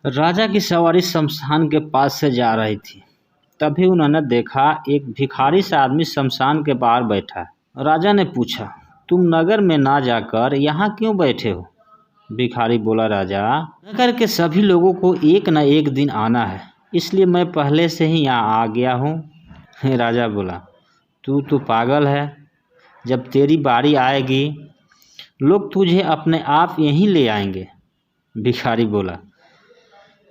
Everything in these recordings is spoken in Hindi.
राजा की सवारी शमशान के पास से जा रही थी। तभी उन्होंने देखा एक भिखारी सा आदमी शमशान के बाहर बैठा है। राजा ने पूछा, तुम नगर में ना जाकर यहाँ क्यों बैठे हो? भिखारी बोला, राजा, नगर के सभी लोगों को एक न एक दिन आना है, इसलिए मैं पहले से ही यहाँ आ गया हूँ। राजा बोला, तू तो पागल है। जब तेरी बारी आएगी लोग तुझे अपने आप यहीं ले आएंगे। भिखारी बोला,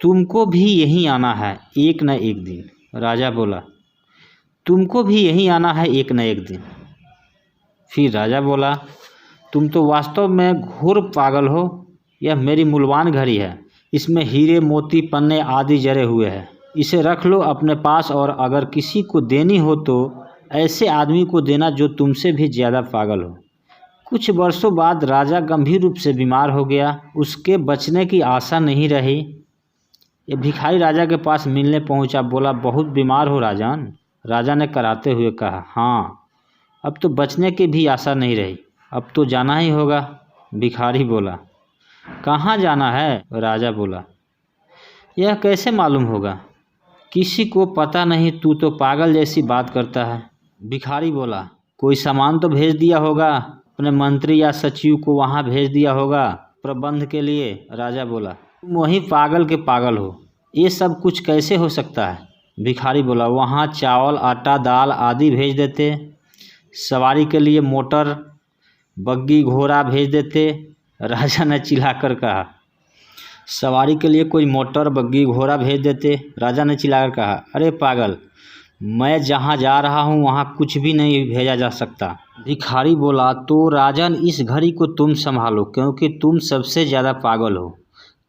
तुमको भी यहीं आना है एक न एक दिन। राजा बोला, तुमको भी यहीं आना है एक न एक दिन। फिर राजा बोला, तुम तो वास्तव में घोर पागल हो। यह मेरी मूल्यवान घड़ी है, इसमें हीरे मोती पन्ने आदि जड़े हुए हैं। इसे रख लो अपने पास, और अगर किसी को देनी हो तो ऐसे आदमी को देना जो तुमसे भी ज़्यादा पागल हो। कुछ वर्षों बाद राजा गंभीर रूप से बीमार हो गया। उसके बचने की आशा नहीं रही। ये भिखारी राजा के पास मिलने पहुंचा। बोला, बहुत बीमार हो राजन? राजा ने कराते हुए कहा, हाँ, अब तो बचने की भी आशा नहीं रही, अब तो जाना ही होगा। भिखारी बोला, कहाँ जाना है? राजा बोला, यह कैसे मालूम होगा? किसी को पता नहीं, तू तो पागल जैसी बात करता है। भिखारी बोला, कोई सामान तो भेज दिया होगा, अपने मंत्री या सचिव को वहाँ भेज दिया होगा प्रबंध के लिए। राजा बोला, तुम वही पागल के पागल हो, ये सब कुछ कैसे हो सकता है? भिखारी बोला, वहाँ चावल आटा दाल आदि भेज देते, सवारी के लिए मोटर बग्गी घोड़ा भेज देते। राजा ने चिल्लाकर कहा, सवारी के लिए कोई मोटर बग्गी घोड़ा भेज देते? राजा ने चिल्लाकर कहा, अरे पागल, मैं जहाँ जा रहा हूँ वहाँ कुछ भी नहीं भेजा जा सकता। भिखारी बोला, तो राजन इस घड़ी को तुम संभालो, क्योंकि तुम सबसे ज़्यादा पागल हो।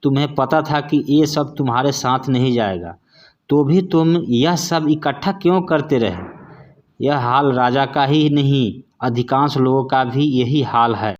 तुम्हें पता था कि ये सब तुम्हारे साथ नहीं जाएगा, तो भी तुम यह सब इकट्ठा क्यों करते रहे? यह हाल राजा का ही नहीं, अधिकांश लोगों का भी यही हाल है।